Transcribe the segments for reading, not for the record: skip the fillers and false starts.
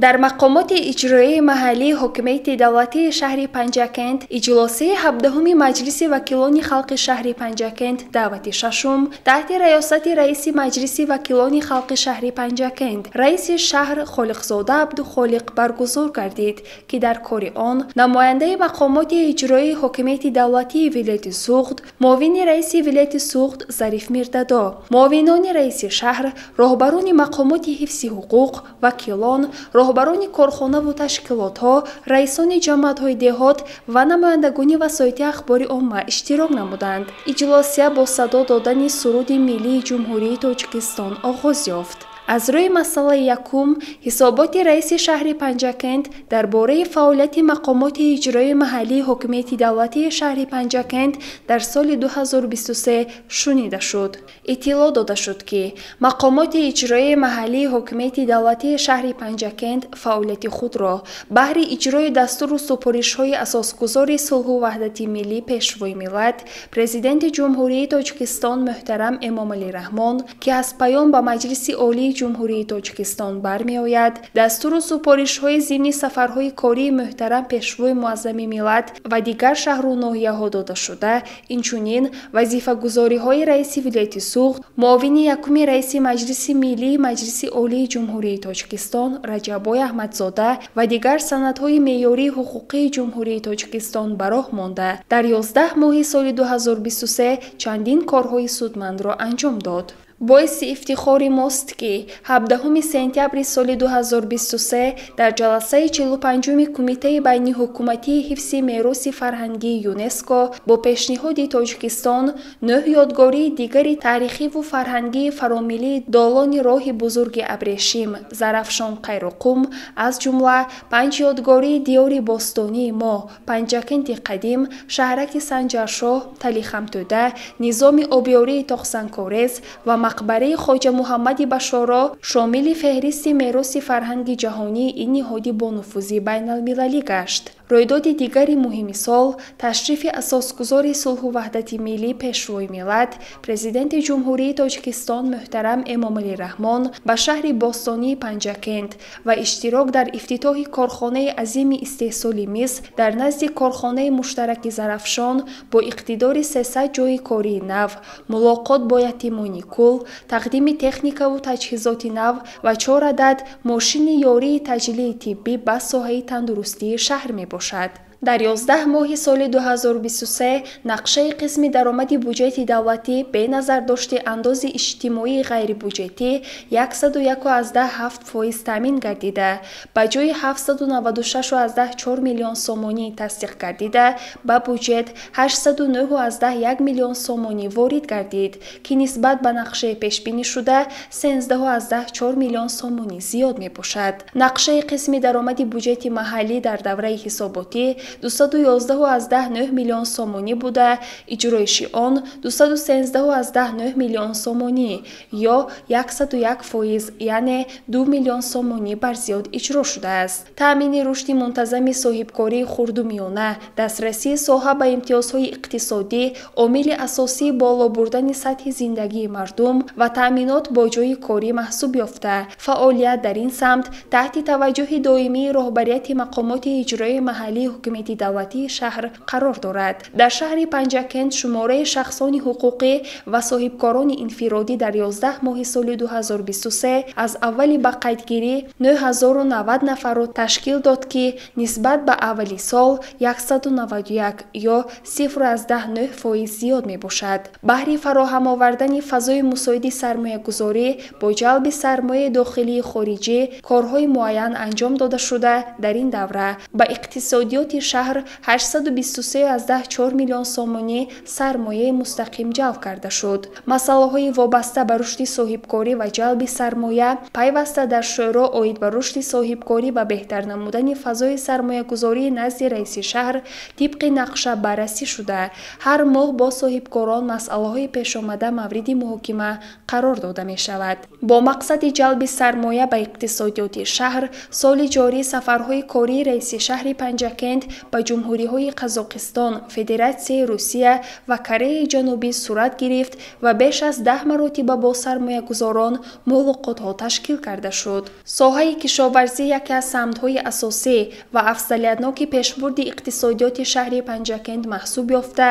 در مقامات اجرایی محلی حکومت دولتی شهر پنجکند اجلاس 17 مجلس وکیلان خلق شهر پنجکند دعوت ششم تحت ریاست رئیس مجلس وکیلان خلق شهر پنجکند رئیس شهر خالقزاده عبدالخالق برگزار گردید که در کار آن نماینده مقامات اجرایی حکومت دولتی ولایت سوخت، معاون رئیس ولایت سوخت ظریف میردادا، معاونان رئیس شهر، راهبران مقامات حفظ حقوق، وکیلان، راهبران کارخانه و تشکیلات‌ها، رئیسان جماعت‌های دهات و نمایندگان وسایط اخبار عامه اشتراک نمودند. اجلاس با صدا دادن سرود ملی جمهوری تاجیکستان آغاز یافت. از روی مسئله یکم حسابات رئیس شهر پنجکند درباره فعالیت مقامات اجرایی محلی حکومت دولتی شهر پنجکند در سال 2023 شنیده شد. اطلاع داده شد که مقامات اجرایی محلی حکومت دولتی شهر پنجکند فعالیت خود را بهر اجرای دستور و سپارش‌های اساسگذار صلح و وحدت ملی پیشوای ملت پرزیدنت جمهوری تاجیکستان محترم امامعلی رحمان که از پیام به مجلس عالی جمهوری تاجیکستان برمی‌آید دستور و سپارش‌های ضمن سفرهای کاری محترم پیشوای معظم ملت و دیگر شهر و ناحیه‌ها داده شده اینچنین وظیفه‌گزاری‌های رئیس ولایت سوخت معاون یکم رئیس مجلس ملی مجلس عالی جمهوری تاجیکستان رجبای احمدزاده و دیگر سندهای معیاری حقوقی جمهوری تاجیکستان به راه مانده در 11 ماه سال 2023 چندین کارهای سودمند را انجام داد. باعث افتخار ماست که 17 سپتامبر سال 2023 در جلسه 45 کمیته بین حکومتی حفظ میراث فرهنگی یونسکو با پیشنهاد تاجیکستان 9 یادگاری دیگری تاریخی و فرهنگی فراملی دالان راه بزرگ ابریشم زرافشان قیروقم از جمله 5 یادگاری دیار باستانی ما پنجکند قدیم شهرک سنجرشاه تلیخمتوده نظام آبیاری تاقسنکارز و مقبره خواجه محمد بشارا شامل فهرست میراث فرهنگ جهانی این نهاد با نفوذ بین المللی گشت. رویداد دیگری مهم سال تشریف اساسگذار صلح و وحدت ملی پیشوای ملت پرزیدنت جمهوری تاجیکستان محترم امامعلی رحمان به شهر باستانی پنجکند و اشتراک در افتتاح کارخانه عظیم استحصال مس در نزد کارخانه مشترک زرافشان با اقتدار 300 جای کاری نو، ملاقات با یتیمان کل، تقدیم تکنیک و تجهیزات نو و 4 عدد ماشین یاری تجلی طبی به ساحه تندرستی شهر می باشد. در 11 ماه سال 2023 نقشه قسم درآمد بودجه دولتی به نظر داشته انداز اجتماعی غیر بودجتی 101.7% تامین گردیده به جای 796.4 میلیون سومانی تصدیق گردیده به بودجه 809.1 میلیون سومانی وارد گردید که نسبت به نقشه پیش بینی شده 13.4 میلیون سومانی زیاد می باشد. نقشه قسم درآمد بودجه محلی در دوره حساباتی 211.9 میلیون سومانی بوده اجرایش آن 213.9 میلیون سومانی یا 101% یعنی 2 میلیون سومانی بر زیاد اجرا شده است. تامین رشد منتظم صاحبکاری خرد و میانه دسترسی ساحه به امتیازهای اقتصادی عامل اساسی بالا بردن سطح زندگی مردم و تامینات با جای کاری محسوب یافته فعالیت در این سمت تحت توجه دائمی رهبریت مقامات اجرایی محلی حکومت دولتی شهر قرار دارد. در شهر پنجکند شماره شخصان حقوقی و صاحبکاران انفرادی در 11 ماه سال 2023 از اولی به قیدگیری 9090 نفر را تشکیل داد که نسبت به اولی سال 191 یا 0.9% زیاد می باشد. بهر فراهم آوردن فضای مساعد سرمایه گذاری با جلب سرمایه داخلی خارجی کارهای معین انجام داده شده در این دوره به اقتصادیات شهر 823.4 میلیون سومانی سرمایه مستقیم جلب کرده شد. مسئله های وابسته به رشد صاحبکاری و جلب سرمایه پیوسته در شورا عاید به رشد صاحبکاری و بهتر نمودن فضای سرمایه گذاری نزد رئیس شهر طبق نقشه بررسی شده. هر ماه با صاحبکاران مسئله های پیش آمده مورد محاکمه قرار داده می شود. با مقصد جلب سرمایه به اقتصادیات شهر سال جاری سفرهای کاری رئیس شهر پنجکند ба ҷумҳуриҳои Қазоқистон, Федератсияи Русия ва Кореяи Ҷанубӣ сурат гирифт ва беш аз 10 маротиба бо сармоягузорон мулоқотҳо ташкил карда шуд. Соҳаи кишоварзӣ яке аз самтҳои асосӣ ва афзалиятноки пешбурди иқтисодиёти шаҳри Панҷакент маҳсуб ёфта,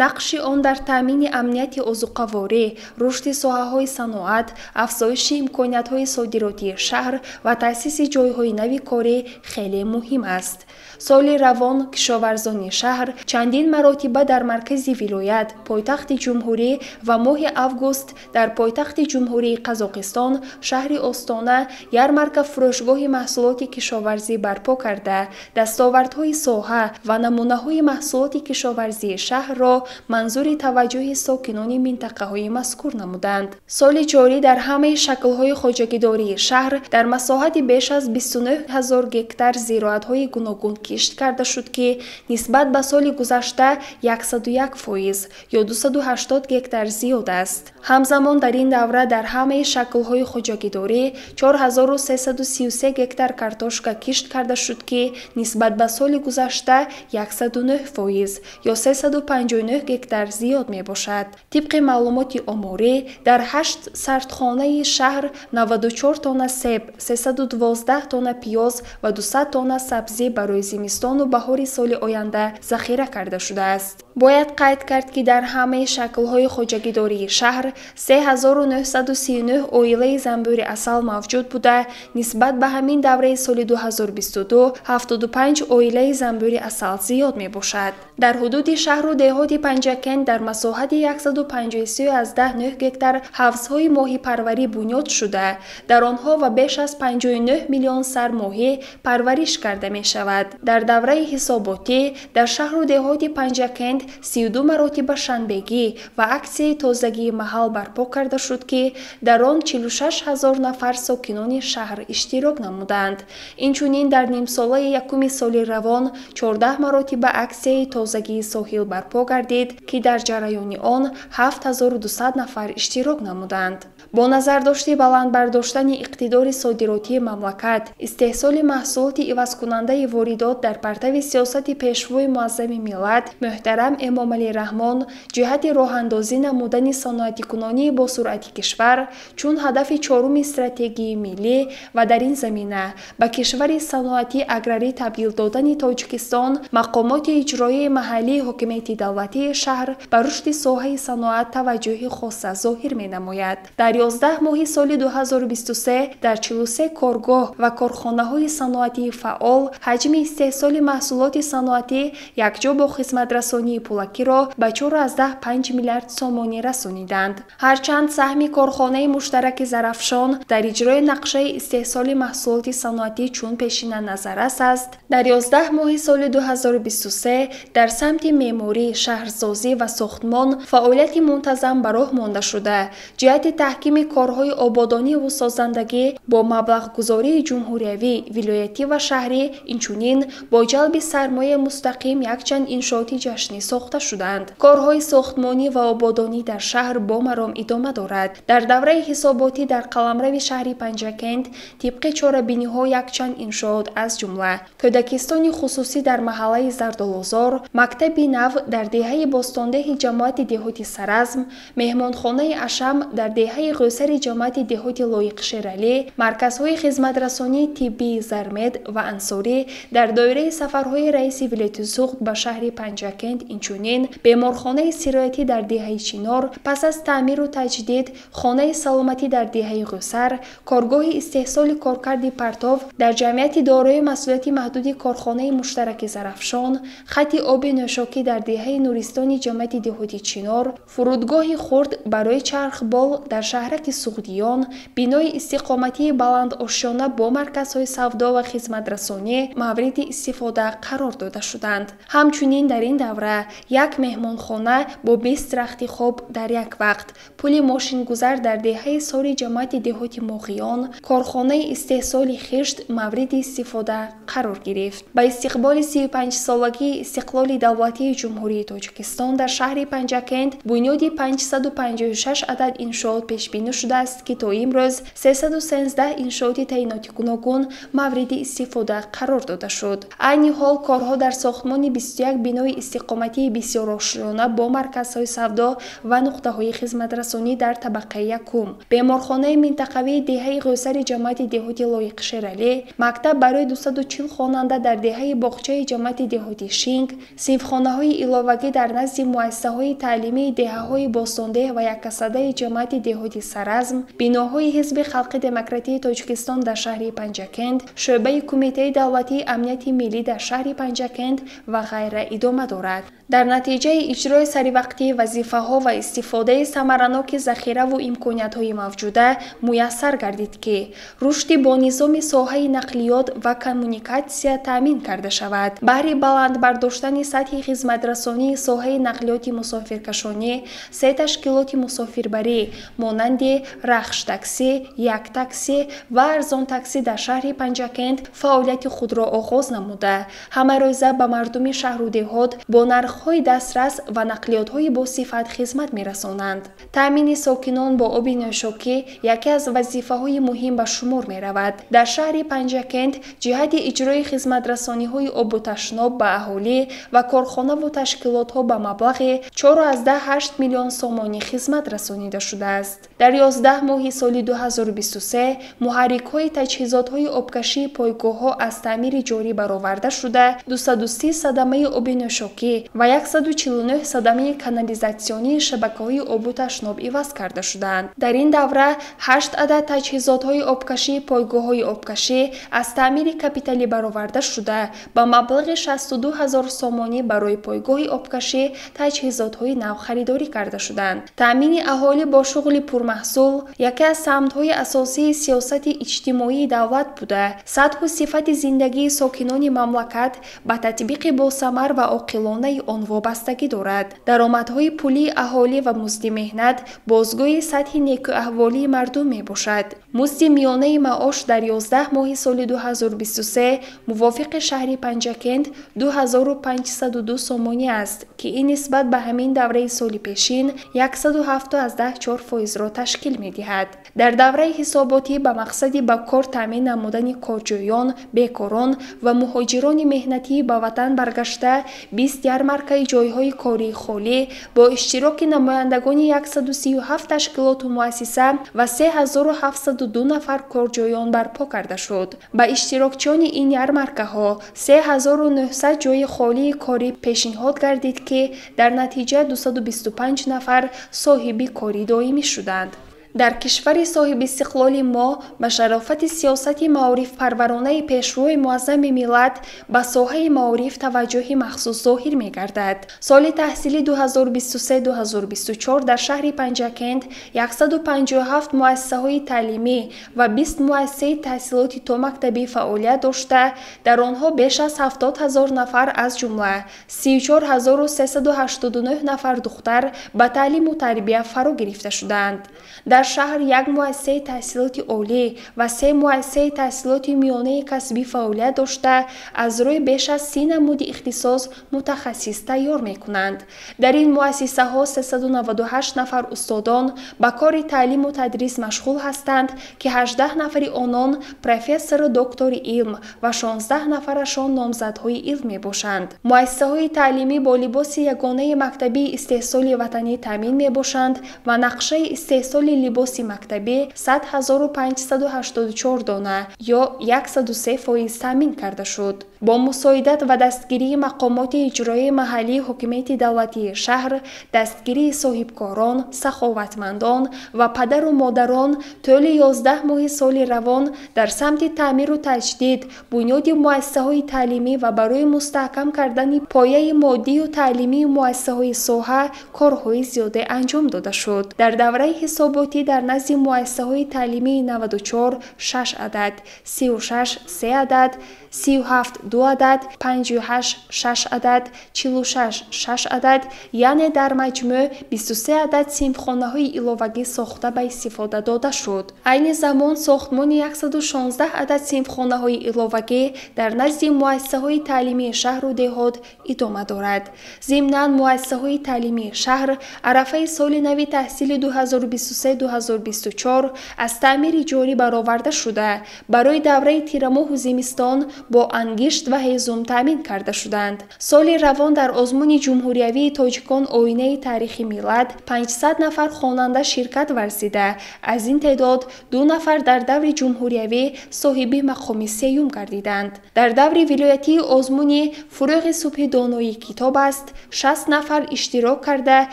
нақши он дар таъмини амнияти озуқаворӣ, рушди соҳаҳои саноат, афзоиши имкониятҳои содиротии шаҳр ва таъсиси ҷойҳои нави корӣ хеле муҳим аст. Соли равон кишоварзони шаҳр чандин маротиба дар маркази вилоят, пойтахти ҷумҳурӣ ва моҳи август дар пойтахти ҷумҳурии Қазоқистон, шаҳри Остона, ярмарка фурӯшгоҳи маҳсулоти кишоварзӣ барпо карда, дастовардҳои соҳа ва намунаҳои маҳсулоти кишоварзии шаҳрро манзури таваҷҷӯҳи сокинони минтақаҳои мазкур намуданд. Соли ҷорӣ дар ҳамаи шаклҳои хоҷагидории шаҳр дар масоҳати беш аз 29 000 гектар зироатҳои гуногун кишт карда шуд, ки нисбат ба соли гузашта 101% ё 280 гектар зиёд аст. ҳамзамон дар ин давра дар ҳамаи шаклҳои хоҷагидорӣ 4333 гектар картошка кишт карда шуд, ки нисбат ба соли гузашта 109% ё 359 гектар зиёд мебошад. тибқи маълумоти оморӣ, дар 8 сардхонаи шаҳр 94 тонна себ, 312 тонна пиёз ва 200 тонна сабзӣ барои зимистону баҳори соли оянда захира карда шудааст. бояд қайд кард, ки дар ҳамаи шаклҳои хоҷагидории шаҳр 3939 оилаи занбӯри асал мавҷуд буда, нисбат ба ҳамин давраи соли 2022 75 оилаи занбӯри асал зиёд мебошад. дар ҳудуди шаҳру деҳоти Панҷакент дар масоҳати 133.9 гектар ҳавзҳои моҳипарварӣ бунёд шуда, дар онҳо ва беш аз 59 миллион сар моҳӣ парвариш карда мешавад. дар давраи ҳисоботӣ дар шаҳру деҳоти Панҷакент 32 маротиба шанбегӣ ва аксияи тозагии маҳал барпо карда шуд, ки дар он 46 000 нафар сокинони шаҳр иштирок намуданд. инчунин дар нимсолаи якуми соли равон 14 маротиба аксияи тозагии соҳил барпо гардид, ки дар ҷараёни он 7200 нафар иштирок намуданд. бо назардошти баландбардоштани иқтидори содиротии мамлакат, истеҳсоли маҳсулоти ивазкунандаи воридот дар партави сиёсати пешвои муаззами миллат муҳтарам Эмомалӣ Раҳмон ҷиҳати роҳандозӣ намудани саноатикунонии босуръати кишвар чун ҳадафи чоруми стратегии миллӣ ва дар ин замина ба кишвари саноатӣ аграрӣ табдил додани Тоҷикистон, мақомоти иҷроии маҳаллии ҳокимияти давлатии шаҳр ба рушди соҳаи саноат таваҷҷӯҳи хоса зоҳир менамояд. дар 11 моҳи соли 2023 дар 43 коргоҳ ва корхонаҳои саноатии фаъол ҳаҷми истеҳсоли маҳсулоти саноатӣ якҷо бо хизматрасонии пулакиро ба 4,5 миллиард сомонӣ расониданд. ҳарчанд саҳми корхонаи муштараки Зарафшон дар иҷрои нақшаи истеҳсоли маҳсулоти саноатӣ чун пешина назаррас аст, дар 11 моҳи соли 2023 дар самти меъморӣ, шаҳрсозӣ ва сохтмон фаъолияти мунтазам ба роҳ монда шуда, ҷиҳати таҳкими корҳои ободониву созандагӣ бо маблағгузории ҷумҳуриявӣ, вилоятӣ ва шаҳрӣ, инчунин бо ҷалби сармояи мустақим якчанд иншооти ҷашнӣ сохта шуданд. корҳои сохтмонӣ ва ободонӣ дар шаҳр бо маром идома дорад. дар давраи ҳисоботӣ дар қаламрави шаҳри Панҷакент тибқи чорабиниҳо якчанд иншоот аз ҷумла кӯдакистони хусусӣ дар маҳаллаи Зардолозор, мактаби нав дар деҳаи бостондеҳи ҷамоати деҳоти Саразм, меҳмонхонаи Ашам дар деҳаи ғӯсари ҷамоати деҳоти Лоиқшералӣ, марказҳои хизматрасонии тиббии Зармед ва Ансорӣ дар доираи сафарҳои раиси вилояти Суғд ба шаҳри Панҷакент, инчунин беморхонаи сироятӣ дар деҳаи Чинор, пас аз таъмиру таҷдид хонаи саломатӣ дар деҳаи Ғӯсар, коргоҳи истеҳсоли коркарди партов дар ҷамъияти дорои масъулияти маҳдуди корхонаи муштараки Зарафшон, хати оби нӯшокӣ дар деҳаи Нуристони ҷамъияти деҳоти Чинор, фурудгоҳи хурд барои чархбол дар шаҳраки Суғдиён, бинои истиқоматии баландошёна бо марказҳои савдо ва хизматрасонӣ мавриди истифода қарор дода шуданд. ҳамчунин дар ин давра як меҳмонхона бо 20 рахти хоб дар як вақт, пули мошингузар дар деҳаи сори ҷамоати деҳоти Моғиён, корхонаи истеҳсоли хишт мавриди истифода қарор гирифт. ба истиқболи 35-солагии истиқлоли давлатии ҷумҳурии Тоҷикистон дар шаҳри Панҷакент бунёди 556 адад иншоот пешбинӣ пешбинӣ шудааст, ки то имрӯз 313 иншооти таъиноти гуногун мавриди истифода қарор дода шуд. айни ҳол корҳо дар сохтмони 21 бинои истиқоматии бисёрошиёна бо марказҳои савдо ва нуқтаҳои хизматрасонӣ дар табақаи якум, беморхонаи минтақавии деҳаи ғӯсари ҷамъияти деҳоти лоиқи Шералӣ, мактаб барои 240 хонанда дар деҳаи боғчаи ҷамъияти деҳоти Шинг, синфхонаҳои иловагӣ дар назди муассисаҳои таълимии деҳаҳои Бостондеҳ ва яккасадаи ҷамъияти деҳоти Саразм, биноҳои Ҳизби Халқи Демократии Тоҷикистон дар шаҳри Панҷакент, шӯъбаи Кумитаи давлатии амнияти миллӣ дар шаҳри Панҷакент ва ғайра идома дорад. дар натиҷаи иҷрои саривақтии вазифаҳо ва истифодаи самараноки захираву имкониятҳои мавҷуда муяссар гардид, ки рушди бонизоми соҳаи нақлиёт ва коммуникатсия таъмин карда шавад. баҳри баландбардоштани сатҳи хизматрасонии соҳаи нақлиёти мусофиркашонӣ, 3 ташкилоти мусофирбарӣ монанди Рахш таксӣ, Як таксӣ ва Арзон таксӣ дар шаҳри Панҷакент фаъолияти худро оғоз намуда, ҳамарӯза ба мардуми шаҳру деҳот бо нархҳои дастрас ва нақлиётҳои босифат хизмат мерасонанд. таъмини сокинон бо оби нӯшокӣ яке аз вазифаҳои муҳим ба шумор меравад. дар шаҳри Панҷакент ҷиҳати иҷрои хизматрасониҳои обу ташноб ба аҳолӣ ва корхонаву ташкилотҳо ба маблағи 4,8 миллион сомонӣ хизмат расонида шудааст. дар 11 моҳи соли 2023 муҳаррикҳои таҷҳизотҳои обкашии пойгоҳҳо аз таъмири ҷорӣ бароварда шуда, 230 садамаи оби нӯшокӣ ва 149 садамаи канализатсионии шабакаҳои обу ташноб иваз карда шуданд. дар ин давра 8 адад таҷҳизотҳои обкашии пойгоҳҳои обкашӣ аз таъмири капиталӣ бароварда шуда, ба маблағи 62 000 сомонӣ барои пойгоҳи обкашӣ таҷҳизотҳои нав харидорӣ карда шуданд. таъмини аҳолӣ бо шуғли пурмаҳсул яке аз самтҳои асосии сиёсати иҷтимоии давлат буда, сатҳу сифати зиндагии сокинони мамлакат ба татбиқи босамар ва оқилонаи он вобастагӣ дорад. даромадҳои пулии аҳолӣ ва музди меҳнат бозгои сатҳи некӯаҳволии мардум мебошад. музди миёнаи маош дар 11 моҳи соли 2023 мувофиқи шаҳри Панҷакент 2502 сомонӣ аст, ки ин нисбат ба ҳамин давраи соли пешин 174% ташкил медиҳад. дар давраи ҳисоботӣ ба мақсади ба кор таъмин намудани корҷоён, бекорон ва муҳоҷирони меҳнатии ба ватан баргашта 20 ярмаркаи ҷойҳои кории холӣ бо иштироки намояндагони 137 ташкилоту муассиса ва 3702 нафар корҷоён барпо карда шуд. ба иштирокчиёни ин ярмаркаҳо 3900 ҷойи холии корӣ пешниҳод гардид, ки дар натиҷа 225 нафар соҳиби кори доимӣ шуданд. дар кишвари соҳиби истиқлоли мо ба шарофати сиёсати маорифпарваронаи пешрои муаззами миллат ба соҳаи маориф таваҷҷӯҳи махсус зоҳир мегардад. соли таҳсилии 2023-2024 дар шаҳри Панҷакент 157 муассисаҳои таълимӣ ва 20 муассисаи таҳсилоти томактабӣ фаъолият дошта, дар онҳо беш аз 70 000 нафар аз ҷумла 34 389 нафар духтар ба таълиму тарбия фаро гирифта шуданд. дар шаҳр як муассисаи таҳсилоти олӣ ва 3 муассисаи таҳсилоти миёнаи касбӣ фаъолият дошта, аз рӯи беш аз 30 намуди ихтисос мутахассис тайёр мекунанд. дар ин муассисаҳо 398 нафар устодон ба кори таълиму тадрис машғул ҳастанд, ки 18 нафари онон профессору доктори илм ва 16 нафарашон номзадҳои илм мебошанд. муассисаҳои таълимӣ бо либоси ягонаи мактабии истеҳсоли ватанӣ таъмин мебошанд ва нақшаи истеҳсоли либоси мактабӣ 100 584 дона ё 103% таъмин карда шуд. бо мусоидат ва дастгирии мақомоти иҷроии маҳаллии ҳокимияти давлатии шаҳр, дастгирии соҳибкорон, саховатмандон ва падару модарон тӯли 11 моҳи соли равон дар самти таъмиру таҷдид бунёди муассисаҳои таълимӣ ва барои мустаҳкам кардани пояи моддию таълимии муассисаҳои соҳа корҳои зиёде анҷом дода шуд. дар давраи ҳисоботӣ дар назди муассисаҳои таълимии 94 6 адад, 36 3 адад, 37 2 адад, 58 6 адад, 46 6 адад, яъне дар маҷмӯъ 23 адад синфхонаҳои иловагӣ сохта ба истифода дода шуд. айни замон сохтмони 116 адад синфхонаҳои иловагӣ дар назди муассисаҳои таълимии шаҳру деҳот идома дорад. зимнан муассисаҳои таълимии шаҳр арафаи соли нави таҳсили 2023-2024 2024 از تعمیر جوری برآورده شده برای دوره تیرماه و زمستان با انگشت و هیزم تامین کرده شدند. سال روان در آزمون جمهوریوی تاجیکان آینه تاریخی میلاد 500 نفر خواننده شرکت ورزیده. از این تعداد 2 نفر در دور جمهوریوی صاحب مقام سیوم گردیدند. در دور ولایتی آزمون فروغ صبح دانایی کتاب است 60 نفر اشتراک کرده.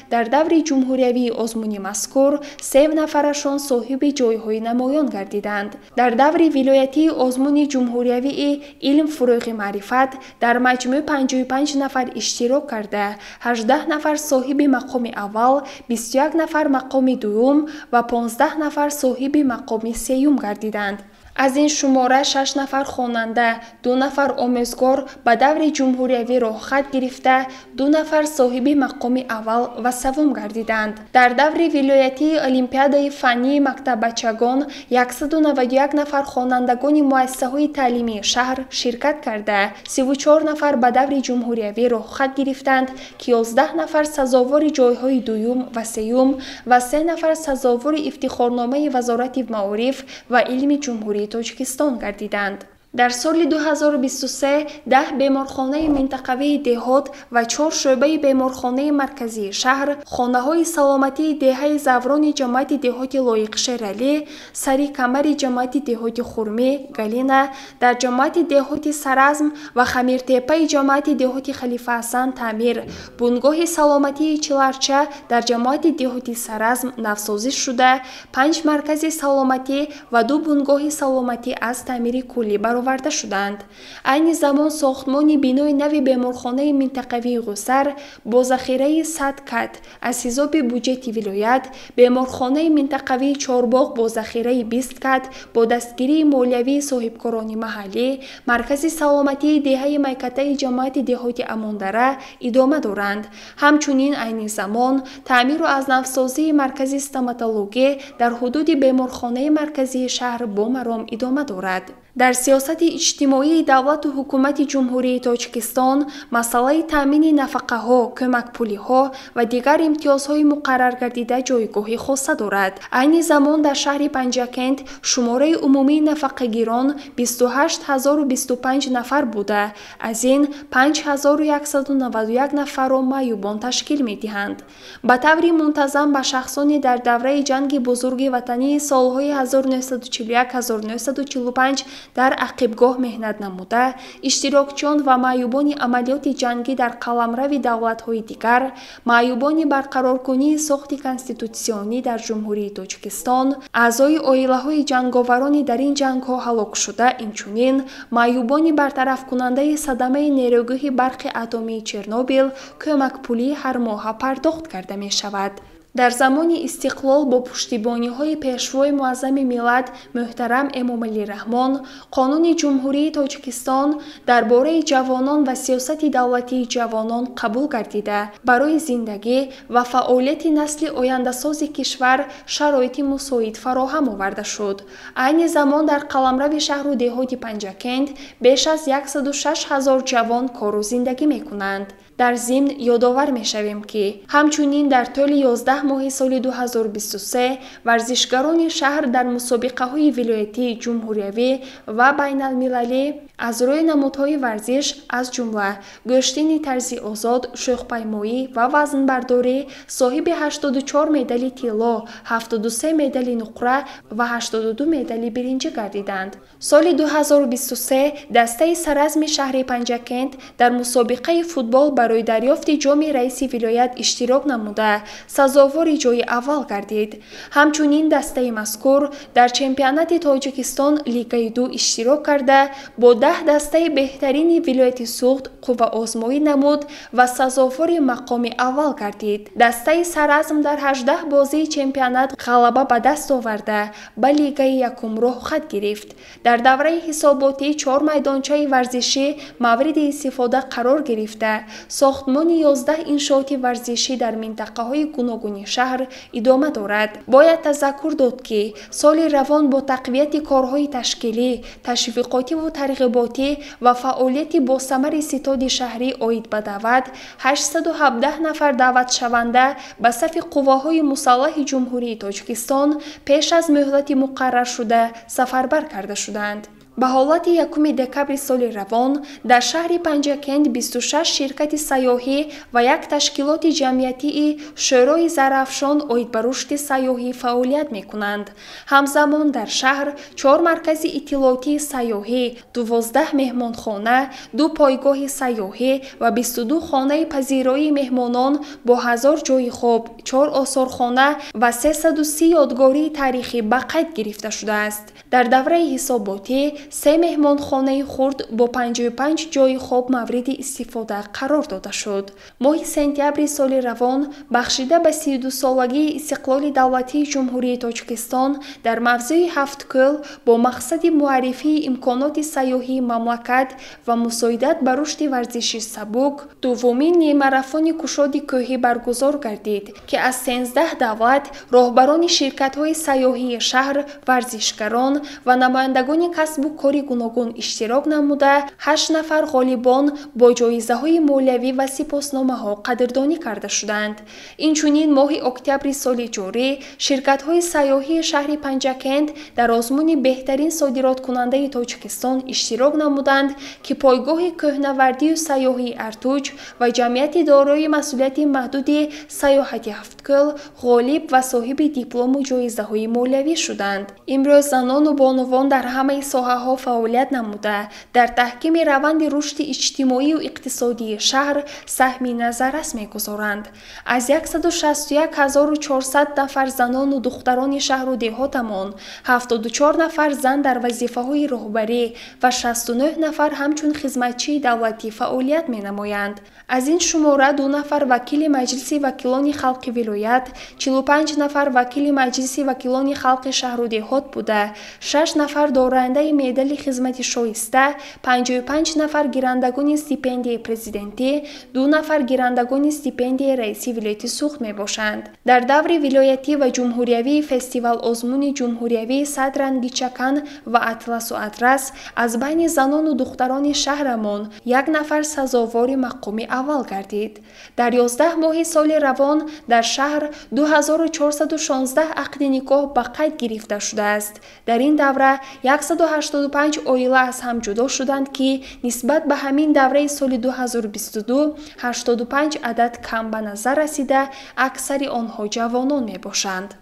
در دور جمهوریوی آزمون مذکور 3 نفرشان صاحب جایهای نمایان گردیدند. در دور ولایتی آزمون جمهوریوی علم فروغ معرفت در مجموع 55 نفر اشتراک کرده. 18 نفر صاحب مقام اول، 21 نفر مقام دوم و 15 نفر صاحب مقام سیوم گردیدند. از این شماره 6 نفر خواننده، 2 نفر آموزگار به دور جمهوریوی راه خط گرفته، 2 نفر صاحب مقام اول و سوم گردیدند. در دور ولایتی المپیادای فنی مکتب بچگان 191 نفر خوانندگان مؤسسه‌های تعلیمی شهر شرکت کرده. 34 نفر به دور جمهوریوی راه خط گرفتند که 11 نفر سزاوار جایهای دوم و سوم و 3 نفر سزاوار افتخارنامه وزارت معارف و علم جمهوری تاجیکستان گردیدند. در سال 2023 10 بیمارخانه منطقوی دهات و 4 شعبه بیمارخانه مرکزی شهر، خانه‌های سلامتی دهه زوران جماعت دهات لایق‌شهر علی، سری کمر جماعت دهات خرمی گلینا، در جماعت دهات سرازم و خمیرتپه جماعت دهات خلیفه حسن تعمیر، بنگاه سلامتی چلارچه در جماعت دهات سرازم نوسازی شده. 5 مرکز سلامتی و 2 بنگاه سلامتی از تعمیر کلی برآورده شدند. عین زمان ساختمان بینای نو بیمارخانه منطقوی قصر با ذخیره 100 کت از حساب بودجه ولایت، بیمارخانه منطقوی چارباغ با ذخیره 20 کت با دستگیری مالیوی صاحبکاران محلی، مرکز سلامتی دهه میکته جماعت دهات اماندره ادامه دارند. همچنین عین زمان تعمیر و از نوسازی مرکز استوماتولوژی در حدود بیمارخانه مرکزی شهر با مرام ادامه دارد. در سیاست اجتماعی دولت و حکومت جمهوری تاجیکستان مسئله تامین نفقه ها، کمک پولی ها و دیگر امتیازهای مقرر گردیده جایگاه خاصه دارد. عین زمان در شهر پنجاکند شماره عمومی نفقه گیران 28025 نفر بوده. از این 5191 نفر را معیوبان تشکیل می دهند. به طور منتظم به شخصانی در دوره جنگ بزرگ وطنی سالهای 1941-1945 در عقبگاه مهنت نموده، اشتراکچیان و معیوبان عملیات جنگی در قلمرو دولت‌های دیگر، معیوبان برقرارکنی ساخت کنستیتوسیونی در جمهوری تاجیکستان، اعضای عائله‌های جنگاوران در این جنگ‌ها هلاک شده، اینچنین معیوبان برطرف کننده صدمه نیروگاه برق اتمی چرنوبیل کمک پولی هر ماه پرداخت کرده می شود. در زمان استقلال با پشتیبانی‌های پیشوای معظم ملت محترم امامعلی رحمان، قانون جمهوری تاجیکستان درباره جوانان و سیاست دولتی جوانان قبول گردیده برای زندگی و فعالیت نسل آینده‌ساز کشور شرایط مساعد فراهم آورده شد. عین زمان در قلمرو شهر و دهات پنجاکند بیش از 106,000 جوان کار و زندگی می‌کنند. در ضمن یادآور می‌شویم که همچنین در طول 11 ماه سال 2023 ورزشکاران شهر در مسابقه‌های ولایتی، جمهوریوی و بین‌المللی از روی نمودهای ورزش از جمله گشتن طرزی آزاد، شوخ‌پیمایی و وزنه‌برداری صاحب 84 مدال طلا، 73 مدال نقره و 82 مدال برنج گردیدند. سال 2023 دسته سرازم شهر پنجاکند در مسابقه فوتبال برای دریافت جام رئیس ولایت اشتراک نموده سزاوار جای اول گردید. همچنین دسته مذکور در چمپیونات تاجیکستان لیگ 2 اشتراک کرده با 10 دسته بهترین ولایت سوخت قوه آزمایی نمود و سزاوار مقام اول گردید. دسته سرازم در 18 بازی چمپیونات غلبه به دست آورده به لیگ یکم راه خط گرفت. در دوره حساباتی 4 میدانچه ورزشی مورد استفاده قرار گرفته. ساختمان 11 انشاءات ورزشی در منطقه‌های گوناگون شهر ادامه دارد. باید تذکر داد که سال روان با تقویت کارهای تشکیلی، تشویقاتی و ترغیباتی و فعالیت با ثمر ستاد شهری عاید به دعوت 817 نفر دعوت شونده به صف قواهای مسلح جمهوری تاجیکستان پیش از مهلت مقرر شده سفربر کرده شدند. به حالت 1 دکبر سال روان در شهر پنجکند 26 شرکت سیاحی و یک تشکیلات جمعیتی شورای زرافشان عاید به رشد سیاحی فعالیت می کنند. همزمان در شهر 4 مرکز اطلاعاتی سیاحی، 12 مهمانخانه، 2 پایگاه سیاحی و 22 خانه پذیرایی مهمانان با 1000 جای خواب، 4 آثارخانه و 330 یادگاری تاریخی به قید گرفته شده است. در دوره حساباتی 3 مهمانخانه خرد با 55 جای خواب مورد استفاده قرار داده شد. ماه سپتامبر سال روان بخشیده به 32 سالگی استقلال دولتی جمهوری تاجیکستان در موضع 7 کل با مقصد معرفی امکانات سیاحی مملکت و مساعدت به رشد ورزشی سبک دومین نیمه‌ماراتون کشاد کوهی برگزار گردید که از 13 دولت راهبران شرکت‌های سیاحی شهر، ورزشکاران و نمایندگان کسب و کار گوناگون اشتراک نموده 8 نفر غالبان با جایزه‌های مالیوی و سپاسنامه‌ها قدردانی کرده شدند. اینچنین ماه اکتبر سال جاری شرکت‌های سیاحی شهر پنجکند در آزمون بهترین صادرات کننده تاجیکستان اشتراک نمودند که پایگاه کوهنوردی و سیاحی ارتوج و جمعیت دارای مسئولیت محدود سیاحت هفتکل غالب و صاحب دیپلم و جایزه‌های مالیوی شدند. امروز زنان و بانوان در همه ساحه‌ها فعالیت نموده در تحکیم روند رشد اجتماعی و اقتصادی شهر سهمی نظررس می‌گذارند. از 161400 نفر زنان و دختران شهر و دهاتمان 74 نفر زن در وظیفه‌های راهبری و 69 نفر همچون خدمتچی دولتی فعالیت می‌نمایند. از این شماره 2 نفر وکیل مجلس وکیلان خلق ولایت، 45 نفر وکیل مجلس وکیلان خلق شهر و دهات بوده، 6 نفر دارنده مدال خدمت شایسته، 55 نفر گیرندگان استیپندی پرزیدنتی، 2 نفر گیرندگان استیپندی رئیسی ولایت سوخت می باشند. در دور ولایتی و جمهوریوی فستیوال آزمون جمهوریوی صدرنگ چکن و اطلس و ادرس از بین زنان و دختران شهرمان 1 نفر سزاوار مقام اول گردید. در 11 ماه سال روان در شهر 2416 عقد نکاح به قید گرفته شده است. در این دوره 185 عائله از هم جدا شدند که نسبت به همین دوره سال 2022 85 عدد کم به نظر رسیده، اکثر آنها جوانان می باشند.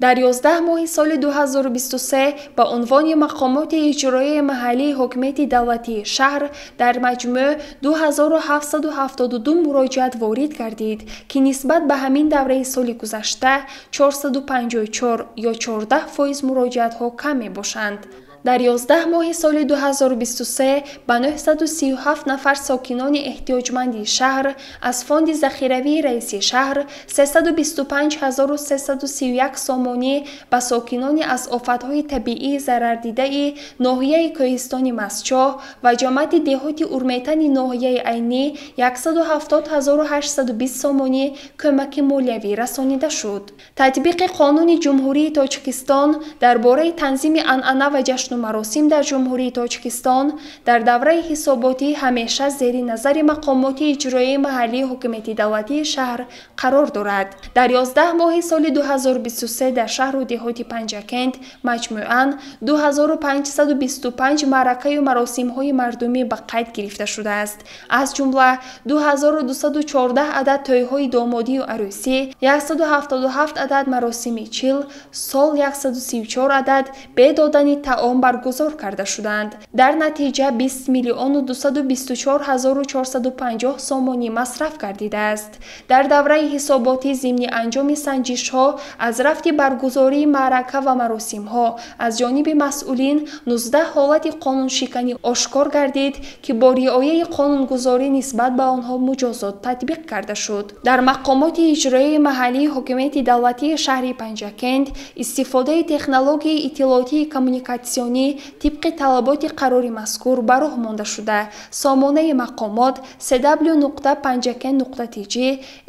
در 11 ماه سال 2023 به عنوان مقامات اجرایی محلی حکومت دولتی شهر در مجموع 2772 مراجعت وارد گردید که نسبت به همین دوره سال گذشته 454 یا 14% مراجعت ها کم می باشند. در 11 ماه سال 2023 به 937 نفر ساکنان احتیاجمند شهر از فاند ذخیروی رئیس شهر 325331 سامانی به ساکنان از آفت‌های طبیعی ضرر دیده ناحیه کوهستان مسچاه و جماعت دهات اورمیتن ناحیه عینی 170820 سامانی کمک مالیوی رسانیده شد. تطبیق قانون جمهوری تاجیکستان درباره تنظیم عنعنه و جشن و مراسم در جمهوری تاجیکستان در دوره حساباتی همیشه زیر نظر مقامات اجرایی محلی حکومت دولتی شهر قرار دارد. در 11 ماه سال 2023 در شهر و دهات پنجکند مجموعاً 2525 معرکه و مراسم های مردمی به قید گرفته شده است. از جمله 2214 عدد تویهای دامادی و عروسی، 177 عدد مراسم چیل، سال 134 عدد به دادن طعام برگزار کرده شدند. در نتیجه 20,224,450 سامانی مصرف گردیده است. در دوره حساباتی ضمن انجام سنجش ها از رفت برگزاری معرکه و مراسم ها از جانب مسئولین 19 حالت قانون شکنی آشکار گردید که با رعایت قانونگذاری نسبت به آنها مجازات تطبیق کرده شد. در مقامات اجرایی محلی حکومت دولتی شهر پنجکند استفاده تکنولوژی اطلاعاتی کمونیکاسیونی رسانی طبق طلبات قراری مذکور به راه مانده شده. سامانه مقامات www.panjaken.tg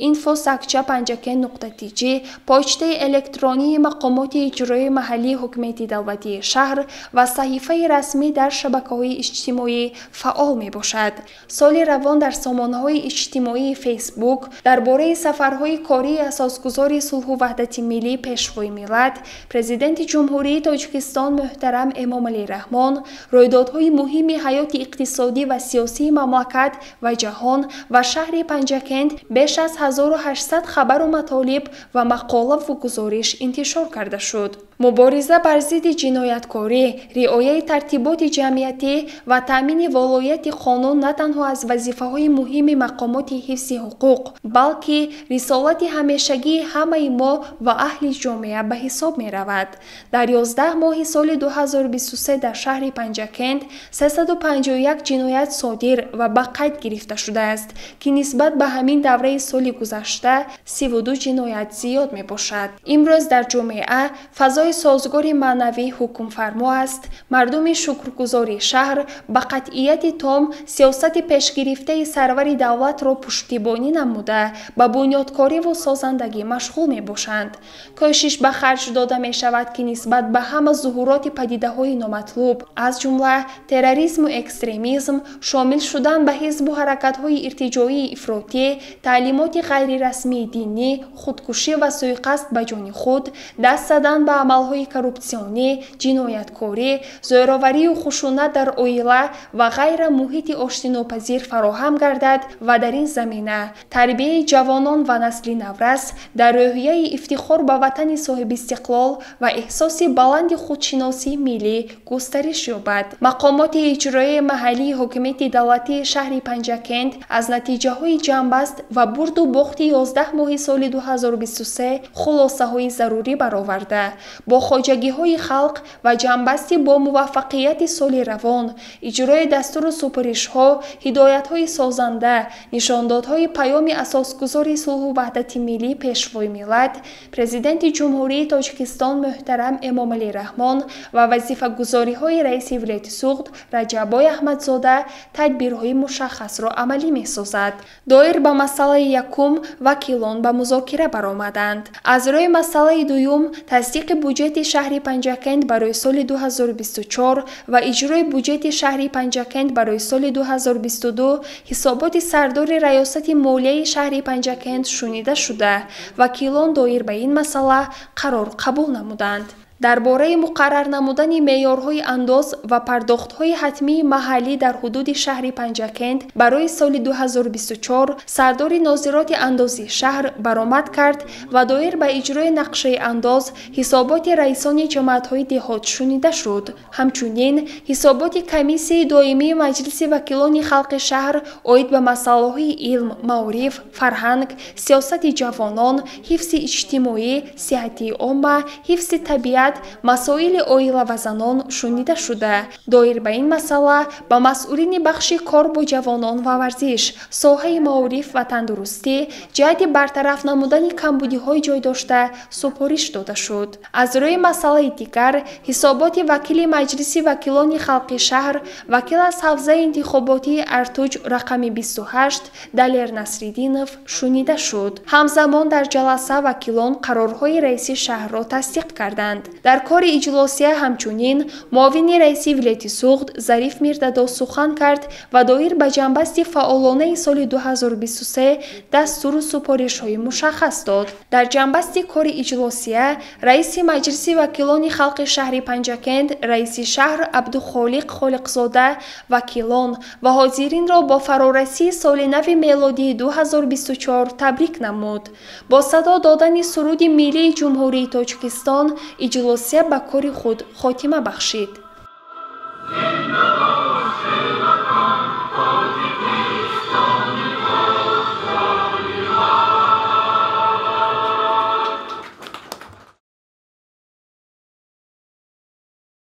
info@panjaken.tg پاچته الکترونی مقامات اجرایی محلی حکومت دولتی شهر و صحیفه رسمی در شبکه‌های اجتماعی فعال می باشد. سال روان در سامانه‌های اجتماعی فیسبوک درباره سفرهای کاری اساسگذار صلح و وحدت ملی پیشوای ملت پرزیدنت جمهوری تاجیکستان محترم امامعلی رحمان رویدادهای مهم حیات اقتصادی و سیاسی مملکت و جهان و شهر پنجکند بیش از 1800 خبر و مطالب و مقاله و گزارش انتشار کرده شد. مبارزه بر ضد جنایتکاری، رعایت ترتیبات جمعیتی و تامین ولایت قانون نه تنها از وظیفه‌های مهم مقامات حفظ حقوق بلکه رسالت همیشگی همه ما و اهل جامعه به حساب می رود. در 11 ماه سال 2023 در شهر پنجکند 351 جنایت صادر و به قید گرفته شده است که نسبت به همین دوره سال گذشته 32 جنایت زیاد می باشد. امروز در جامعه فضای سازگار معنوی حکم فرما است. مردم شکرگزار شهر به قطعیت تام سیاست پیشگرفته سرور دولت را پشتیبانی نموده به بنیادکاری و سازندگی مشغول می باشند. کوشش به خرج داده می شود که نسبت به همه ظهورات پدیده‌های نامطلوب از جمله تروریسم و اکستریمیسم، شامل شدن به حزب و حرکت‌های ارتجاعی افراطی، تعلیمات غیر رسمی دینی، خودکشی و سوءقصد به جان خود، دست زدن به عملهای کروپسیونی، جنایتکاری، زوراوری و خشونت در عائله و غیر محیط آشتیناپذیر فراهم گردد و در این زمینه تربیت جوانان و نسل نورس در روحیه افتخار به وطن صاحب استقلال و احساس بلند خودشناسی ملی گسترش یابد. مقامات اجرایی محلی حکومت دولتی شهر پنجکند از نتیجه‌های جنبست و برد و باخت 11 ماه سال 2023 خلاصه‌های ضروری برآورده. با خواجگی‌های خلق و جنبستی با موفقیت سال روان، اجرای دستور و سپارش‌ها، هدایت‌های سازنده، نشاندادهای پیام اساسگذار صلح و وحدت ملی پیشوای ملت، پرزیدنت جمهوری تاجیکستان محترم امامعلی رحمان و وظیفه‌گزاری‌های رئیس ولایت سوخت رجبای احمدزاده تدبیرهای مشخص را عملی می‌سازد. دایر به مسئله یکم وکیلان به مذاکره برآمدند. از روی مسئله دوم تصدیق بودجه شهر پنجکند برای سال 2024 و اجرای بودجه شهر پنجکند برای سال 2022 حسابات سردار ریاست مالیه شهر پنجکند شنیده شده. وکیلان دایر به این مسئله قرار قبول نمودند. درباره مقرر نمودن معیارهای انداز و پرداخت‌های حتمی محلی در حدود شهر پنجکند برای سال 2024 سردار ناظرات اندازی شهر برآمد کرد و دایر به اجرای نقشه انداز حسابات رئیسان جماعت‌های دهات شنیده شد. همچنین حسابات کمیسیون دائمی مجلس وکیلان خلق شهر عاید به مسائل علم، معارف، فرهنگ، سیاست جوانان، حفظ اجتماعی، صحت عامه، حفظ طبیعت، مسائل عائله و زنان شنیده شده. دایر به این مسئله به مسئولین بخش کار با جوانان و ورزش، ساحه معارف و تندرستی جهت برطرف نمودن کمبودی‌های جای داشته سپارش داده شد. از روی مسئله دیگر حسابات وکیل مجلس وکیلان خلق شهر وکیل از حوزه انتخاباتی ارتوج رقم 28 دلیر نصرالدینов شنیده شد. همزمان در جلسه وکیلان قرارهای رئیس شهر را تصدیق کردند. در کار اجلاسیه همچنین معاون رئیس ولایت سوخت ظریف میردادا سخن کرد و دایر به جنبست فعالانه سال 2023 دستور و سپارش‌های مشخص داد. در جنبست کار اجلاسیه رئیس مجلس وکیلان خلق شهر پنجکند رئیس شهر عبدالخالق خالقزاده وکیلان و حاضرین را با فرارسی سال نو میلادی 2024 تبریک نمود. با صدا دادن سرود ملی جمهوری تاجیکستان اجلاسیه به کار خود خاتمه بخشید.